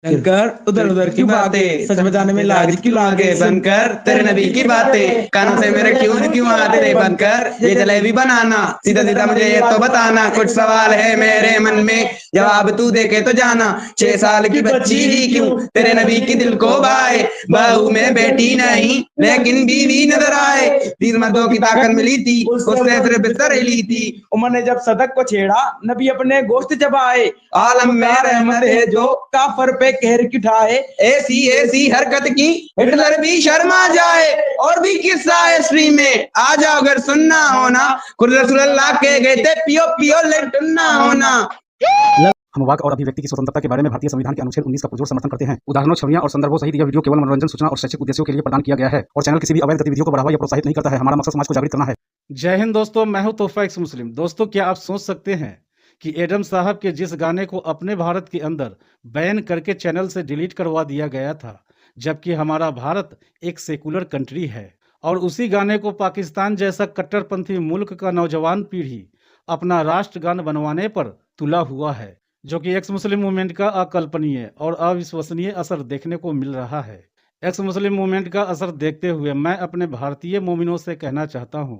शंकर उधर उधर की बातें सच बताने में लाज क्यों लागे बनकर तेरे नबी की बातें कानों से मेरे क्यों आते रे बनकर ये जलेबी बनाना सीधा सीधा मुझे ये तो बताना कुछ सवाल है मेरे मन में जवाब तू देके तो जाना 6 साल की बच्ची ही क्यों तेरे नबी की दिल को भाए बहू में बेटी नहीं लेकिन बीवी नजर आए 30 मर्दों की ताकत मिली थी उसने सिर्फ बिस्तर ली थी उमर ने जब सदक को छेड़ा नबी अपने गोश्त चबाए आलम में रहमत है जो काफर पे कहर की ठाए ऐसी ऐसी हरकत की हिटलर भी शर्मा जाए और भी किस्सा है हिस्ट्री में आ जाओ अगर सुनना होना खुद रसूलुल्लाह के गए थे पियो पियो लेटन ना होना। हम वाक और अभिव्यक्ति की स्वतंत्रता के बारे में भारतीय संविधान के अनुच्छेद 19 का पुरजोर समर्थन करते हैं। उदाहरणों, छवियां और संदर्भों सहित यह वीडियो केवल मनोरंजन, सूचना और शैक्षिक उद्देश्यों के लिए प्रदान किया गया है और चैनल किसी भी अवैध गतिविधियों को बढ़ावा या प्रोत्साहित नहीं करता है। हमारा मकसद समाज को जागृत करना है। जय हिंद दोस्तों, मैं हूं तोहफा एक्स मुस्लिम। दोस्तों, क्या आप सोच सकते हैं कि एडम साहब के जिस गाने को अपने भारत के अंदर बैन करके चैनल से डिलीट करवा दिया गया था, जबकि हमारा भारत एक सेकुलर कंट्री है और उसी गाने को पाकिस्तान जैसा कट्टरपंथी मुल्क का नौजवान पीढ़ी अपना राष्ट्रगान बनवाने पर तुला हुआ है, जो कि एक्स मुस्लिम मूवमेंट का अकल्पनीय और अविश्वसनीय असर देखने को मिल रहा है। एक्स मुस्लिम मूवमेंट का असर देखते हुए मैं अपने भारतीय मोमिनों से कहना चाहता हूं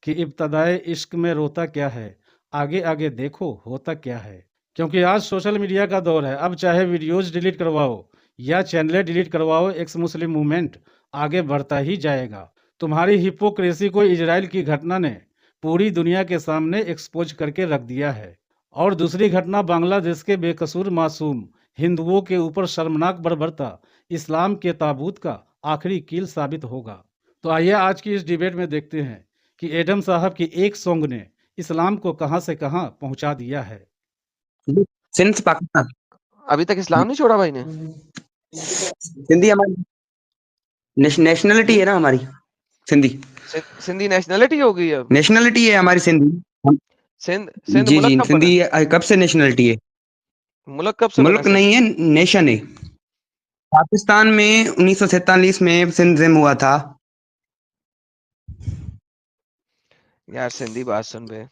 कि इब्तदाए इश्क में रोता क्या है, आगे आगे देखो होता क्या है। क्योंकि आज सोशल मीडिया का दौर है। अब चाहे वीडियोज डिलीट करवाओ या चैनलें डिलीट करवाओ, एक्स मुस्लिम मूवमेंट आगे बढ़ता ही जाएगा। तुम्हारी हिपोक्रेसी को इजराइल की घटना ने पूरी दुनिया के सामने एक्सपोज करके रख दिया है और दूसरी घटना बांग्लादेश के बेकसूर मासूम हिंदुओं के ऊपर शर्मनाक बर्बरता इस्लाम के ताबूत का आखिरी कील साबित होगा। तो आइए आज की इस डिबेट में देखते हैं कि एडम साहब की एक सॉन्ग ने इस्लाम को कहां से कहां पहुंचा दिया है। सिंध पाकिस्तान अभी तक इस्लाम नहीं छोड़ा भाई ने। सिंधी हमारी नेशनलिटी है ना, हमारी सिंधी सिंधी नेशनलिटी हो गई अब। नेशनलिटी है हमारी सिंधी। सिंध जी मुल्क जी कब सिंधी कब से नेशनलिटी है? मुल्क कब से मुल्क नहीं है, नेशन है। पाकिस्तान में 1947 में सिंध हुआ था। यार सिंधी बात सुन बे,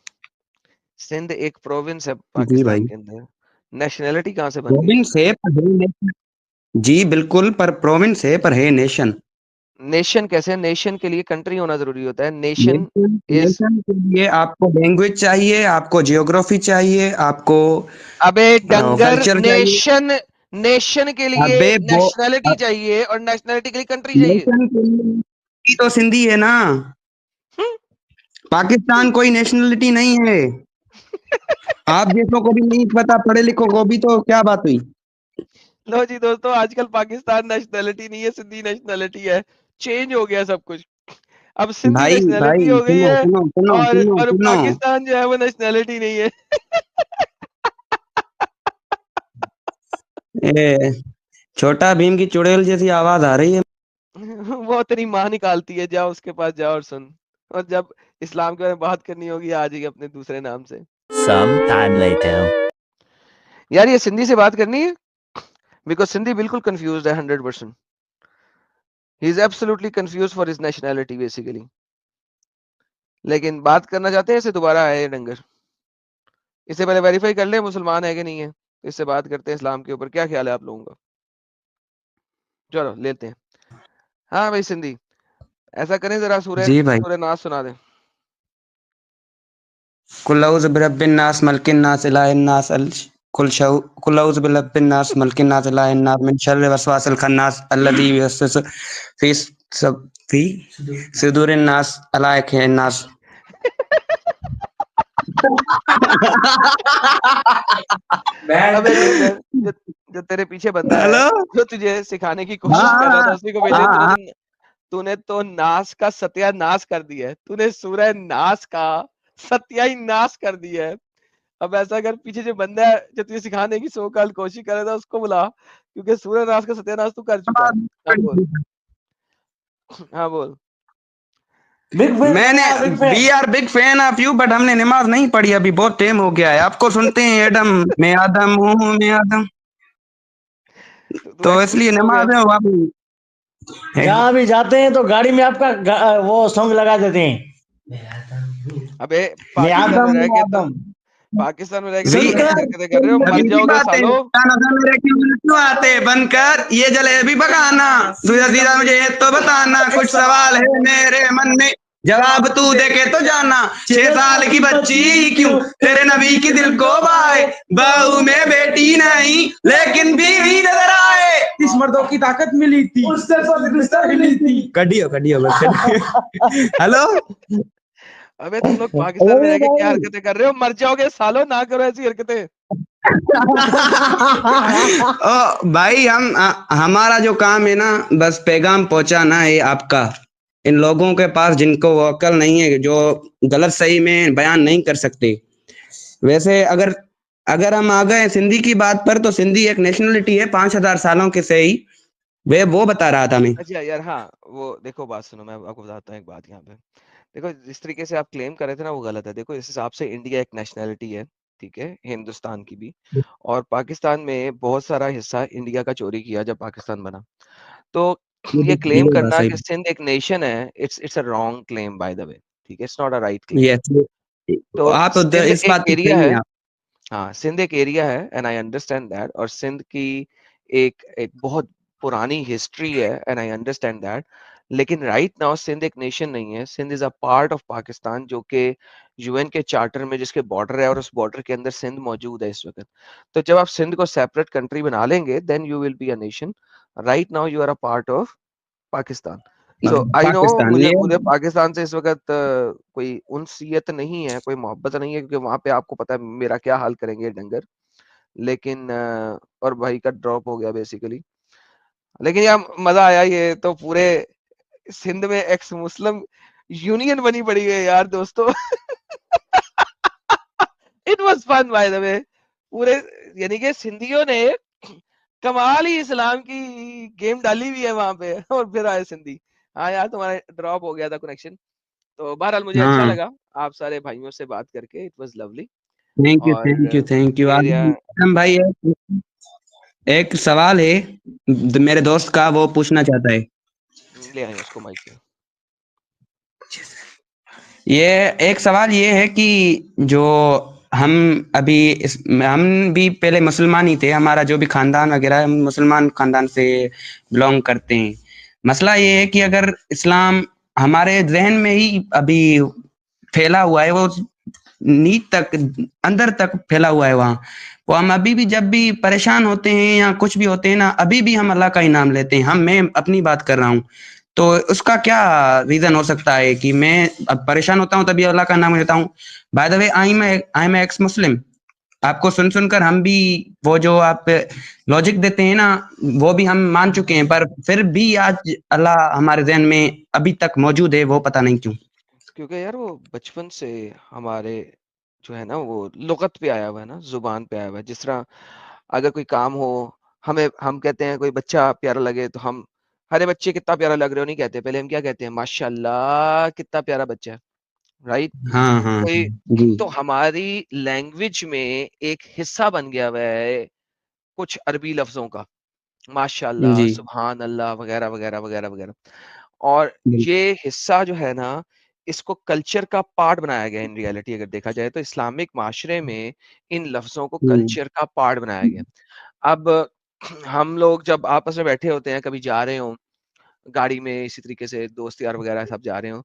सिंध एक प्रोविंस है जी पाकिस्तान भाई, के अंदर। नेशनलिटी कहाँ से बन गई? प्रोविंस है पर है नेशन। जी बिल्कुल, पर प्रोविंस है पर है नेशन। नेशन कैसे? नेशन के लिए कंट्री होना जरूरी होता है। नेशन नेशन के लिए आपको लैंग्वेज चाहिए, आपको जियोग्राफी चाहिए, आपको अबे डंगर कल्चर चाहिए। नेशन के लिए अबे नेशनलिटी चाहिए और नेशनलिटी के लिए कंट्री चाहिए। नेशन के लिए तो सिंधी है ना। पाकिस्तान कोई नेशनलिटी नहीं है। आप जैसों को भी नहीं पता, पढ़े लिखो को भी, तो क्या बात हुई? लो जी दोस्तों, आजकल पाकिस्तान नेशनलिटी नहीं है, सिंधी नेशनलिटी है। चेंज हो गया सब कुछ। अब सिंधी भाई नेशनलिटी भाई हो गई सुनो है सुनो सुनो और सुनो और सुनो पाकिस्तान जो है वो नेशनलिटी नहीं है। ए, छोटा भीम की चुड़ैल जैसी आवाज आ रही है। वो तेरी माँ निकालती है, जाओ उसके पास जाओ और सुन। और जब इस्लाम के बारे में बात करनी होगी आ जाएगी अपने दूसरे नाम से। Some time later. यार ये सिंधी से बात करनी है बिकॉज सिंधी बिल्कुल कंफ्यूज्ड है 100%। He is absolutely confused for his nationality basically. लेकिन बात करना चाहते हैं, इसे दोबारा आए ये डंगर। इससे पहले वेरीफाई कर ले मुसलमान है कि नहीं है, इससे बात करते हैं इस्लाम के ऊपर। क्या ख्याल है आप लोगों का? चलो लेते हैं। हाँ भाई सिंधी, ऐसा करें जरा जी भाई, सूरह नास सुना दें। कुल औज़ु बिरब्बिन नास मलिकिन नास इलाहिन नास कुल औज़ु बिरब्बिन नास मलिकिन नास इलाहिन नास मिन शर्रि वसवासिल खन्नास अल्लज़ी युवस्विसु फी सुदूरिन नास अला खैरिन नास। अबे जो तेरे पीछे बंदा है, जो तुझे सिखाने की कोशिश कर रहा था, उसी को भेजे। तूने तो नास का सत्यानाश कर दिया है। तूने सूरह नास का सत्यानाश कर दिया है। अब ऐसा कर, पीछे जो बंदा है जो तुझे सिखाने की सो कल कोशिश कर रहा था, उसको बुला, क्योंकि सूरह नास का सत्यानाश तू कर चुका है। हाँ बोल, हाँ बोल। मैंने we are big fan of you, but हमने नमाज नहीं पढ़ी अभी, बहुत टाइम हो गया है। आपको सुनते हैं एडम, मैं आदम हूँ, मैं आदम, तो इसलिए नमाज है। जहाँ भी जाते हैं तो गाड़ी में आपका वो सॉन्ग लगा देते हैं। अबे मैं आदम, मैं आदम। पाकिस्तान में रह के वी- तुम ऐसी हरकतें कर रहे हो, मर नबी की जाओगे बातें सालो। कानों से मेरे क्यों आते बनकर ये जलेबी पकाना, सीधा सीधा मुझे ये तो बताना, कुछ सवाल है मेरे मन में, जवाब तू देके तो जाना। 6 साल की बच्ची क्यों तेरे नबी की दिल को भाए, बहू में बेटी नहीं लेकिन बीवी नजर आए, इस मर्दों की ताकत मिली थी उससे मिली थी। कडियो बस हेलो। अबे तुम लोग पाकिस्तान में रह के क्या हरकतें कर रहे हो, मर जाओगे सालो, ना करो ऐसी हरकतें। ओ भाई हमारा जो काम है ना, बस पैगाम पहुंचाना है आपका इन लोगों के पास जिनको वो अक्ल नहीं है, जो गलत सही में बयान नहीं कर सकते। वैसे अगर अगर हम आ गए सिंधी की बात पर, तो सिंधी एक नेशनलिटी है 5,000 सालों के से ही, वे वो बता रहा था मैं। अच्छा यार, हाँ वो देखो, बात सुनो, मैं आपको बताता हूँ एक बात यहाँ पे। देखो, जिस तरीके से आप क्लेम कर रहे थे ना, वो गलत है। देखो, इस हिसाब से इंडिया एक नेशनैलिटी है, ठीक है, हिंदुस्तान की भी, और पाकिस्तान में बहुत सारा हिस्सा इंडिया का चोरी किया जब पाकिस्तान बना। तो ये क्लेम ये बात करना सही। कि सिंध एक नेशन है, it's a wrong claim bye the वे, ठीक है, it's not a right claim. Yes, तो आप सिंध इस एक बात पे एरिया सही है, हैं आप। हाँ, सिंध एक एरिया है, एंड आई अंडरस्टैंड दैट, और सिंध की एक एक बहुत पुरानी हिस्ट्री है, एंड आई अंडरस्टैंड दैट। लेकिन राइट नाउ सिंध एक नेशन नहीं है, Sindh is a part of Pakistan, जो कि यूएन के चार्टर में जिसके बॉर्डर है, और उस बॉर्डर के अंदर सिंध मौजूद है इस वक्त। तो जब आप सिंध को सेपरेट कंट्री बना लेंगे, then you will be a nation. Right now you are a part of Pakistan. So I know, Pakistan मुझे ये मुझे पाकिस्तान से इस वक्त कोई उनसीयत नहीं है, कोई मोहब्बत नहीं है, क्योंकि वहां पे आपको पता है मेरा क्या हाल करेंगे ये डंगर। लेकिन और भाई का ड्रॉप हो गया बेसिकली। लेकिन यार मजा आया, ये तो पूरे सिंध में एक्स मुस्लिम यूनियन बनी पड़ी है यार दोस्तों। It was fun by the way. पूरे, यानी कि सिंधियों ने कमाल ही इस्लाम की गेम डाली हुई है वहां पे, और फिर आए सिंधी। हाँ यार, तुम्हारा ड्रॉप हो गया था कनेक्शन। तो बहरहाल मुझे अच्छा हाँ, लगा आप सारे भाइयों से बात करके, it was lovely. Thank you और थैंक यू थैंक यू। फिर यार, आदम भाई, एक सवाल है मेरे दोस्त का, वो पूछना चाहता है। ले आए उसको माइक पे। ये एक सवाल ये है कि जो हम अभी हम भी पहले मुसलमान ही थे, हमारा जो भी खानदान वगैरह है, हम मुसलमान खानदान से बिलोंग करते हैं। मसला ये है कि अगर इस्लाम हमारे जहन में ही अभी फैला हुआ है, वो नीच तक, अंदर तक फैला हुआ है वहाँ, वो हम अभी भी जब भी परेशान होते हैं या कुछ भी होते हैं ना, अभी भी हम अल्लाह का ही नाम लेते हैं। मैं अपनी बात कर रहा हूँ, तो उसका क्या रीजन हो सकता है कि मैं अब परेशान होता हूँ तभी अल्लाह का नाम लेता हूँ। Bye the way, I am x मुस्लिम। आपको सुन सुनकर हम भी वो जो आप लॉजिक देते हैं ना, वो भी हम मान चुके हैं, पर फिर भी आज अल्लाह हमारे जहन में अभी तक मौजूद है, वो पता नहीं क्यों। क्योंकि यार वो बचपन से हमारे जो है ना, वो लुगत पे आया हुआ है ना, जुबान पे आया हुआ है। जिस तरह अगर कोई काम हो, हमें हम कहते हैं कोई बच्चा प्यारा लगे, तो हम, अरे बच्चे कितना प्यारा लग रहे हो नहीं कहते, पहले हम क्या कहते हैं, माशाल्लाह कितना प्यारा बच्चा है, राइट। हाँ हाँ कोई, जी तो हमारी लैंग्वेज में एक हिस्सा बन गया हुआ है कुछ अरबी लफ्जों का, माशाल्लाह, जी सुभान अल्लाह, वगैरह वगैरह वगैरह वगैरह। और बिल्कुल। ये हिस्सा जो है ना, इसको कल्चर का पार्ट बनाया गया। इन रियलिटी अगर देखा जाए तो इस्लामिक माशरे में इन लफ्जों को हम्म, कल्चर का पार्ट बनाया गया। अब हम लोग जब आपस में बैठे होते हैं, कभी जा रहे हो गाड़ी में, इसी तरीके से दोस्त यार वगैरह सब जा रहे हो,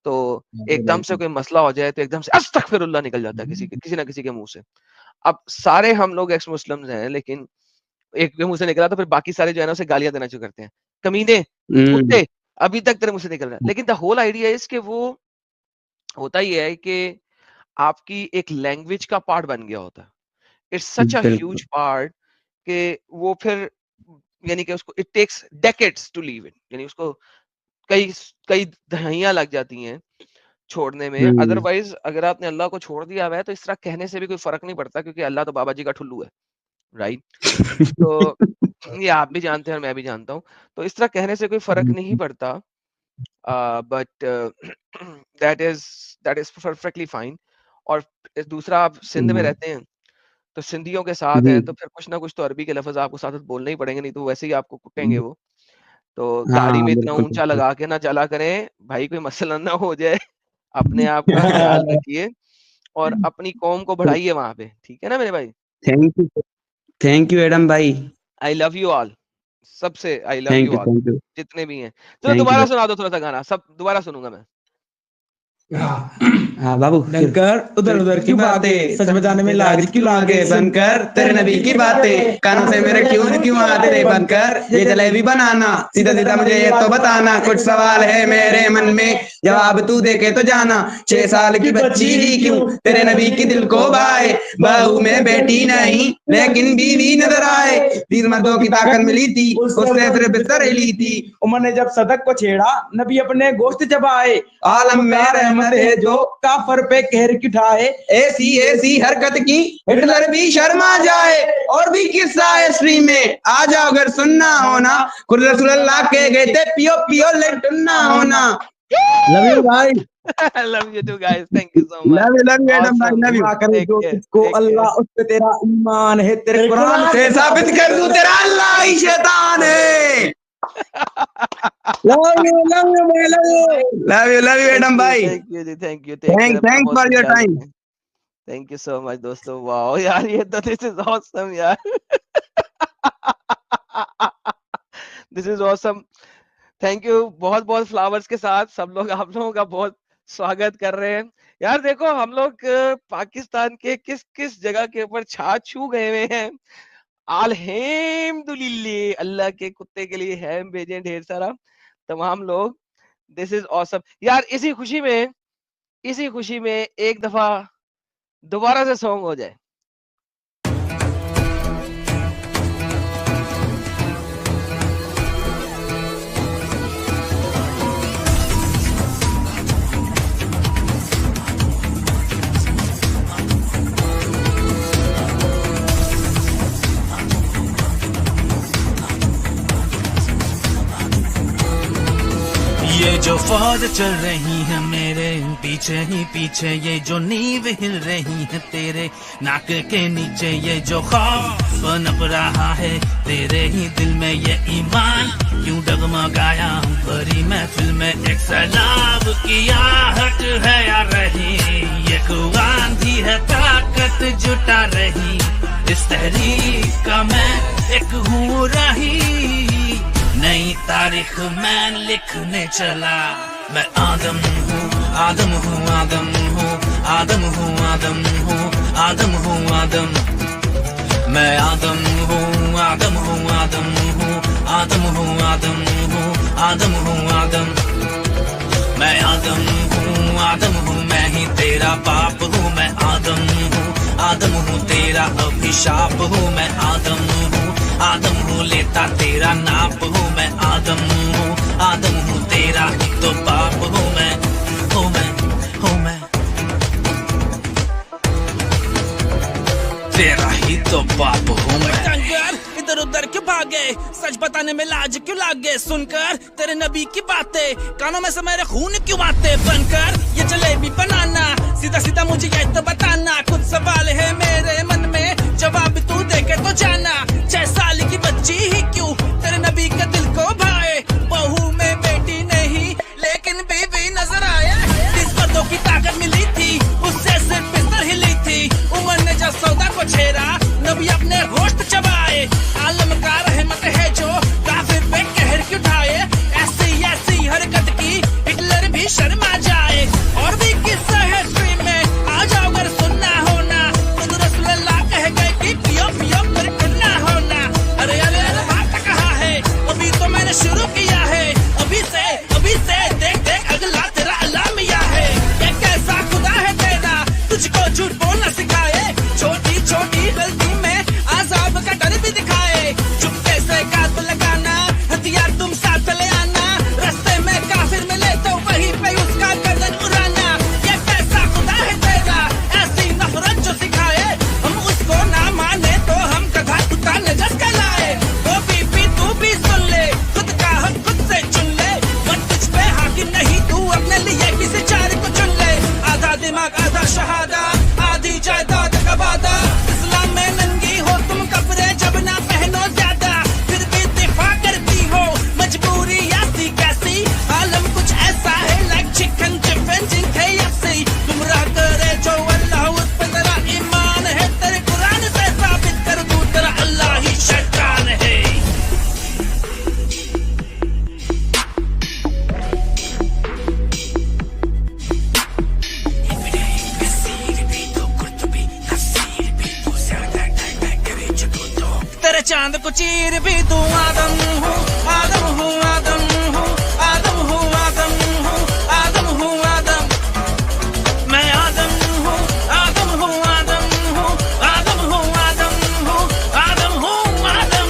तो एकदम से कोई मसला हो जाए तो एकदम से अस्तगफिरुल्लाह निकल जाता है किसी ना किसी के मुंह से। अब सारे हम लोग एक्स मुस्लिम्स हैं, लेकिन एक के मुंह से निकला तो फिर बाकी सारे जो है ना उसे गालियां देना शुरू करते हैं, कमीने, हम्म, कुत्ते, अभी तक तेरे मुंह से निकल रहा है। लेकिन द होल आइडिया इज कि वो होता ही है कि आपकी एक लैंग्वेज का पार्ट बन गया होता है। इट्स सच अ बिल्कुल। ह्यूज पार्ट कि वो फिर, यानी कि उसको it takes decades to leave it, यानी उसको कई कई दहाइयां लग जाती हैं छोड़ने में। हम्म, अदरवाइज अगर आपने अल्लाह को छोड़ दिया हुआ है, तो इस तरह कहने से भी कोई फर्क नहीं पड़ता, क्योंकि अल्लाह तो बाबा जी का ठुल्लू है, राइट। तो ये आप भी जानते हैं और मैं भी जानता हूँ, तो इस तरह कहने से कोई फर्क नहीं पड़ता। But that is that is perfectly fine. और दूसरा, आप सिंध में रहते हैं, तो सिंधियों के साथ जी हैं, तो फिर कुछ ना कुछ तो अरबी के लफ्ज आपको साथ साथ बोलने ही पड़ेंगे, नहीं तो वैसे ही आपको कुटेंगे वो। तो गाड़ी हाँ में इतना बिल्कुल ऊंचा बिल्कुल। लगा के ना चला करें भाई, कोई मसला ना हो जाए। अपने आप का ख्याल रखिए। और अपनी कौम को बढ़ाइए वहां पे, ठीक है ना मेरे भाई। थैंक यू एडम भाई, आई लव यू ऑल, सबसे I love thank you you all thank you जितने भी हैं। चलो थैंक दोबारा यू। सुना दो थोड़ा सा गाना, सब दोबारा सुनूंगा मैं। हाँ बाबू, कर उधर उधर की बातें, सच बताने में लाज क्यों लागे, बनकर तेरे नबी की बातें, कानों से मेरे क्यों आते रे, बनकर ये जलेबी बनाना, सीधा सीधा मुझे ये तो बताना, कुछ सवाल है मेरे मन में, जवाब तू दे के तो जाना। 6 साल की बच्ची ही क्यों तेरे नबी की दिल को भाए, बहू में बेटी नहीं लेकिन बीवी नजर आए, 20 मर्दों की ताकत मिली थी, उससे सिर्फ बिस्तर ली थी, उमर ने जब सदक को छेड़ा, नबी अपने गोश्त चबाए, आलम में रहमत है जो काफर पे कहर उठाए, ऐसी हरकत की हिटलर भी शर्मा जाए। और भी किस्सा है हिस्ट्री में, आ जाओ अगर सुनना होना, खुद रसूलुल्लाह के गए थे पियो पियो लेटना होना। लव यू भाई, love you too guys, thank you so much. Love you Adam भाई, लव यू। दुआ करे जो किसको अल्लाह उस पे तेरा ईमान है, तेरे कुरान से साबित कर दूं तेरा अल्लाह ही शैतान है। लव यू भाई, लव यू एडम भाई, थैंक यू जी, thank you, thank for your time. Thank you so much दोस्तों। वाओ यार, ये तो दिस इज ऑसम यार। This is awesome, thank you. बहुत बहुत फ्लावर्स के साथ सब लोग आप लोगों का बहुत स्वागत कर रहे हैं यार। देखो हम लोग पाकिस्तान के किस किस जगह के ऊपर छा छू गए हुए हैं। अल्हम्दुलिल्लाह, अल्लाह के कुत्ते के लिए है भेजे ढेर सारा तमाम लोग। दिस इज ऑसम यार। इसी खुशी में एक दफा दोबारा से सॉन्ग हो जाए। ये जो फौज चल रही है मेरे पीछे ही पीछे, ये जो नींव हिल रही है तेरे नाक के नीचे, ये जो खौफ पनप रहा है तेरे ही दिल में, ये ईमान क्यों डगमगाया भरी महफिल में, एक सैलाब की आहट है या रही, ये आंधी है ताकत जुटा रही, इस तहरीक का मैं एक हूँ रही, नई तारीख मैं लिखने चला। मैं आदम हूँ, आदम हूँ, आदम हूँ, आदम हूँ, आदम हूँ, आदम हूँ, आदम। मैं आदम हूँ, आदम हूँ, आदम हूँ, आदम हूँ, आदम हूँ, आदम हूँ, आदम। मैं आदम हूँ, आदम हूँ, मैं ही तेरा बाप हूँ, मैं आदम हूँ, आदम हूँ, तेरा अभिशाप हूँ, मैं आदम हूँ, आदम हूँ, लेता तेरा नाप हूँ, मैं आदम हूँ, आदम हूँ, तेरा ही तो बाप हूँ मैं, हूँ मैं, हूँ मैं, तेरा ही तो बाप हूँ मैं। इधर उधर क्यों भागे, सच बताने में लाज क्यों लागे, सुनकर तेरे नबी की बातें कानों में से मेरे खून क्यों आते, बनकर ये जलेबी बनाना, सीधा सीधा मुझे ये तो बताना, कुछ सवाल है मेरे मन में, जवाब तू दे के तो जाना। 6 साल की बच्ची ही क्यों तेरे नबी के दिल को भाए, बहू में बेटी नहीं लेकिन बीवी नजर आए, 20 मर्दों की ताकत मिली थी, उससे सिर्फ बिस्तर हिली थी, उमर ने जब सौदा को छेड़ा, नबी अपने गोश्त चबाए, आलम का रहमत है जो काफिर पे कहर क्यों उठाए, ऐसी हरकत की हिटलर भी शर्मा जाए। और भी किस्सा है हिस्ट्री में, आ जाओ अगर सुनना होना, खुद रसूलुल्लाह कह गए कि पियो पियो कर ना होना। अरे अरे अरे फिर भी तू आदम हूँ, आदम हूँ, आदम हूँ, आदम हूँ, आदम हूँ, आदम हूँ, आदम। मैं आदम हूँ, आदम हूँ, आदम हूँ, आदम हूँ, आदम हूँ, आदम हूँ, आदम।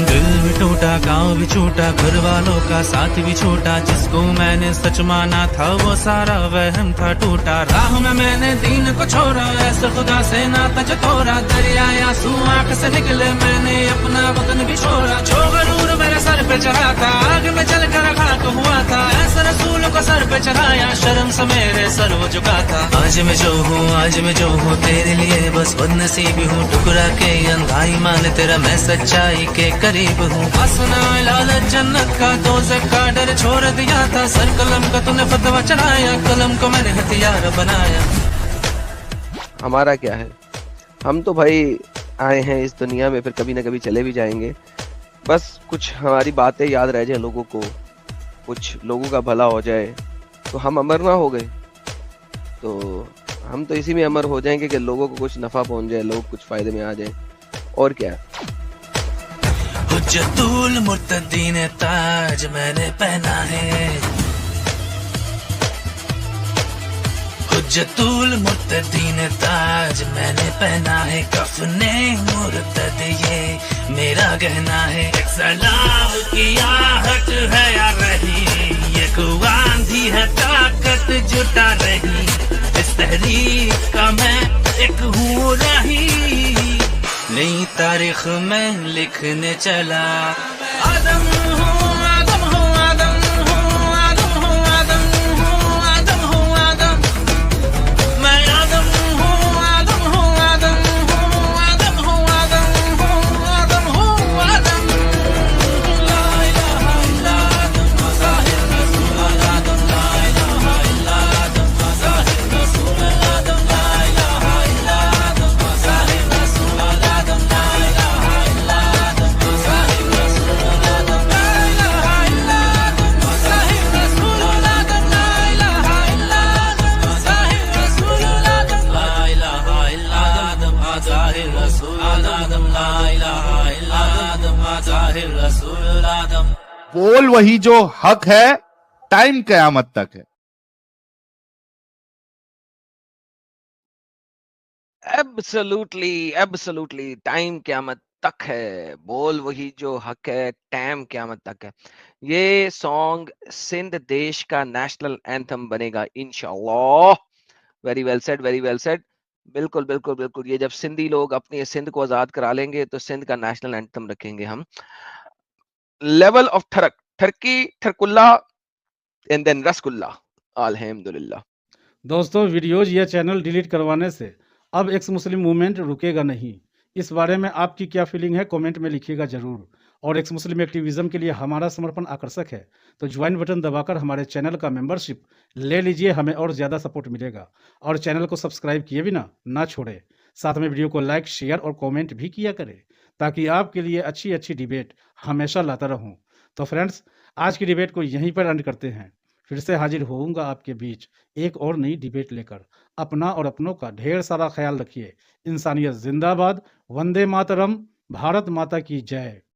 दिल भी टूटा, गाँव भी छूटा, घर वालों का साथ भी छूटा, जिसको मैंने सच माना था वो सारा वहम था टूटा। राह में मैंने दीन को छोड़ा, ऐसे खुदा से नाता जो तोड़ा, दरिया आंसू आंख से निकले, मैंने अपना वतन भी छोड़ा। जो गरूर मेरे सर पे चढ़ा था, आग में जल कर खाक हुआ था, ऐसे रसूल को सर पे चढ़ाया, शर्म से मेरे सर वो झुका था। आज मैं जो हूँ, आज मैं जो हूँ, तेरे लिए बस बदनसीब हूँ, टुकड़ा के अंधाई मान तेरा, मैं सच्चाई के करीब हूँ। हंसना लालच जन्नत का, दोज़ख का डर छोड़ दिया था, सर कलम का तूने फतवा चढ़ाया, कलम को मैंने हथियार बनाया। हमारा क्या है, हम तो भाई आए हैं इस दुनिया में, फिर कभी ना कभी चले भी जाएंगे। बस कुछ हमारी बातें याद रह जाए लोगों को, कुछ लोगों का भला हो जाए, तो हम अमर ना हो गए, तो हम तो इसी में अमर हो जाएंगे कि लोगों को कुछ नफा पहुंच जाए, लोग कुछ फायदे में आ जाए, और क्या। हुज्जतुल मुर्तदीन ताज मैंने पहना है, हुज्जतुल मुर्तदीन ताज मैंने पहना है, कफने मुर्तद ये मेरा गहना है। एक सलाम की आहट है या रही, एक आंधी है ताकत जुटा रही, इस तहरीक का मैं एक हूँ रही, नई तारीख में लिखने चला। आदम हूँ, आदम हूँ, आदम हूँ, आदम हूँ, आदम हूँ, आदम हूँ, आदम। मैं आदम हूँ, आदम हूँ, आदम हूँ, आदम हूँ, आदम हूँ, आदम हूँ, आदम। ला इलाहा इल्ला आदम, ज़ाहिर रसूल आदम, ला इलाहा इल्ला आदम, ज़ाहिर रसूल आदम, ला इलाहा इल्ला आदम, ज़ाहिर रसूल आदम, ला इलाहा इल्ला आदम, ज़ाहिर रसूल आदम, ला इलाहा इल्ला आदम, ज़ाहिर रसूल आदम, ला इलाहा इल्ला आदम, ज़ाहिर रसूल आदम, ला इलाहा इल्ला आदम, ज़ाहिर रसूल आदम, ला इलाहा इल्ला आदम, ज़ाहिर रसूल आदम। बोल वही जो हक है, टाइम कयामत तक है। एब्सोल्युटली, एब्सोल्युटली, टाइम क़यामत तक है, बोल वही जो हक है, टाइम क़यामत तक है। ये सॉन्ग सिंध देश का नेशनल एंथम बनेगा इंशाअल्लाह। Very well said, very well said. बिल्कुल बिल्कुल बिल्कुल, ये जब सिंधी लोग अपनी सिंध को आजाद करा लेंगे तो सिंध का नेशनल एंथम रखेंगे हम। लेवल ऑफ ठरक, ठरकी, ठरकुल्ला एंड देन रसगुल्ला, अल्हम्दुलिल्लाह। दोस्तों, वीडियोज या चैनल डिलीट करवाने से अब एक्स मुस्लिम मूवमेंट रुकेगा नहीं। इस बारे में आपकी क्या फीलिंग है, कमेंट में लिखिएगा जरूर। और एक्स मुस्लिम एक्टिविज्म के लिए हमारा समर्पण आकर्षक है, तो ज्वाइन बटन दबाकर हमारे चैनल का मेंबरशिप ले लीजिए, हमें और ज़्यादा सपोर्ट मिलेगा। और चैनल को सब्सक्राइब किए बिना ना छोड़े, साथ में वीडियो को लाइक, शेयर और कॉमेंट भी किया करें, ताकि आपके लिए अच्छी अच्छी डिबेट हमेशा लाता रहूँ। तो फ्रेंड्स, आज की डिबेट को यहीं पर एंड करते हैं। फिर से हाजिर होऊंगा आपके बीच एक और नई डिबेट लेकर। अपना और अपनों का ढेर सारा ख्याल रखिए। इंसानियत जिंदाबाद, वंदे मातरम, भारत माता की जय।